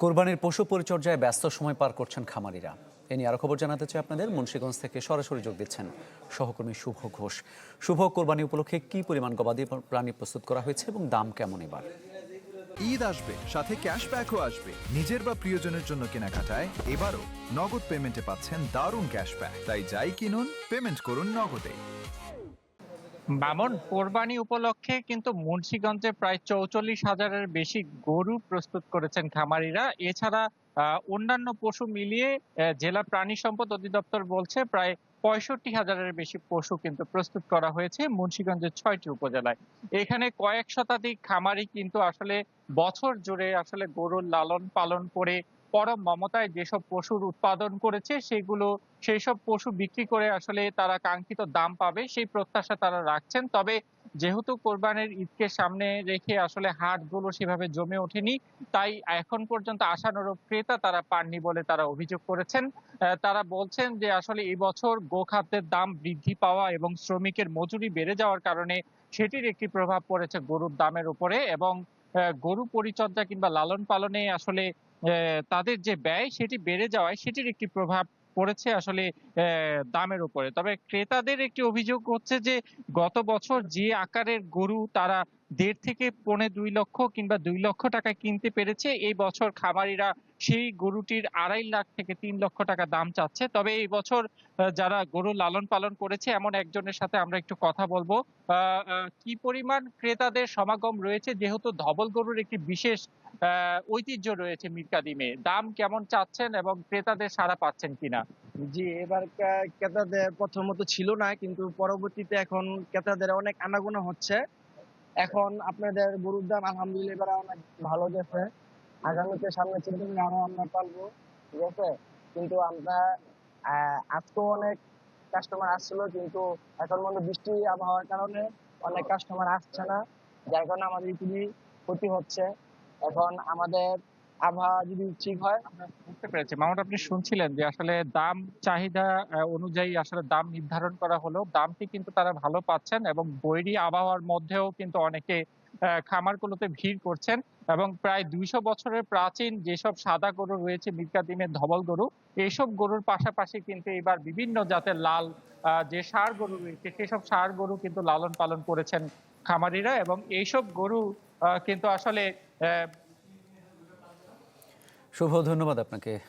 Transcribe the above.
কোরবানির পশু পরিচর্যায় ব্যস্ত সময় পার করছেন খামারিরা। এ নিয়ে আরো খবর জানাতে চাই আপনাদের। মুন্সিগঞ্জ থেকে সরাসরি যোগ দিচ্ছেন সহকর্মী শুভ ঘোষ। শুভ, কোরবানি উপলক্ষে কি পরিমাণ গবাদি প্রাণী প্রস্তুত করা হয়েছে এবং দাম কেমন এবার? ঈদ আসবে, সাথে ক্যাশব্যাকও আসবে। নিজের বা প্রিয়জনের জন্য কেনাকাটায় এবারও নগদ পেমেন্টে পাচ্ছেন দারুণ ক্যাশব্যাক। তাই যাই কিনুন, পেমেন্ট করুন নগদে। মামুন, কোরবানি উপলক্ষে কিন্তু মুন্সিগঞ্জে প্রায় ৪৪,০০০-এর বেশি গরু প্রস্তুত করেছেন খামারিরা। এছাড়া অন্যান্য পশু মিলিয়ে জেলা প্রাণী সম্পদ অধিদপ্তর বলছে প্রায় ৬৫,০০০-এর বেশি পশু কিন্তু প্রস্তুত করা হয়েছে মুন্সিগঞ্জের ৬টি উপজেলায়। এখানে কয়েক শতাধিক খামারি কিন্তু আসলে বছর জুড়ে আসলে গরুর লালন পালন করে পরম মমতায় যেসব পশুর উৎপাদন করেছে সেই সব পশু বিক্রি করে আসলে তারা কাঙ্ক্ষিত দাম পাবে সেই প্রত্যাশা তারা রাখছেন। তবে যেহেতু কোরবানির ঈদকে সামনে রেখে আসলে হাটগুলো সেভাবে জমে ওঠেনি, তাই এখন পর্যন্ত আশানুরূপ ক্রেতা তারা পাননি বলে তারা অভিযোগ করেছেন। তারা বলছেন যে আসলে এই বছর গোখাদ্যের দাম বৃদ্ধি পাওয়া এবং শ্রমিকের মজুরি বেড়ে যাওয়ার কারণে সেটির একটি প্রভাব পড়েছে গরুর দামের উপরে, এবং গরু পরিচর্যা কিংবা লালন পালনে আসলে তাদের যে ব্যয় সেটি বেড়ে যাওয়ায় সেটির একটি প্রভাব পড়েছে আসলে দামের উপরে। তবে ক্রেতাদের একটি অভিযোগ হচ্ছে যে গত বছর যে আকারের গরু তারা ১.৫ থেকে ২.৫ লক্ষ কিংবা ২ লক্ষ টাকায় কিনতে পেরেছে, এই বছর খামারিরা সেই গরুটির ২.৫ লাখ থেকে ৩ লক্ষ টাকা দাম চাচ্ছে। তবে এই বছর যারা গরু লালন পালন করেছে এমন একজনের সাথে আমরা একটু কথা বলবো। আ আ কি পরিমাণ ক্রেতাদের সমাগম রয়েছে, যেহেতু ধবল গরুর একটি বিশেষ ঐতিহ্য রয়েছে মিরকাদিমে। দাম কেমন চাচ্ছেন এবং ক্রেতাদের সাড়া পাচ্ছেন কিনা? জি, এবার ক্রেতাদের প্রথমত ছিল না, কিন্তু পরবর্তীতে এখন ক্রেতাদের অনেক আনাগোনা হচ্ছে। এখন আপনাদের গরুর দাম আলহামদুলিল্লাহ এবার অনেক ভালো গেছে। আগামীতে সামনে চিন্তা করি আরো আমরা পালবো, ঠিক আছে? কিন্তু আমরা আজকেও অনেক কাস্টমার আসছিল, কিন্তু এখন মনে বৃষ্টি আবহাওয়ার কারণে অনেক কাস্টমার আসছে না, যার কারণে আমাদের খুবই ক্ষতি হচ্ছে। এখন আমাদের আবহাওয়া যদি ঠিক হয়, বুঝতে পেরেছি। মামুন, আপনি শুনছিলেন যে আসলে দাম চাহিদা অনুযায়ী আসলে দাম নির্ধারণ করা হলেও দামটি কিন্তু তারা ভালো পাচ্ছেন, এবং বৈরী আবহাওয়ার মধ্যেও কিন্তু অনেকে খামারগুলোতে ভিড় করছেন, এবং প্রায় ২০০ বছরের প্রাচীন যেসব সাদা গরু রয়েছে মিরকাদিমের ধবল গরু, এইসব গরুর পাশাপাশি কিন্তু এবার বিভিন্ন জাতের লাল যে ষাঁড় গরু রয়েছে সেসব ষাঁড় গরু কিন্তু লালন পালন করেছেন খামারিরা, এবং এইসব গরু কিন্তু আসলে শুভ, ধন্যবাদ আপনাকে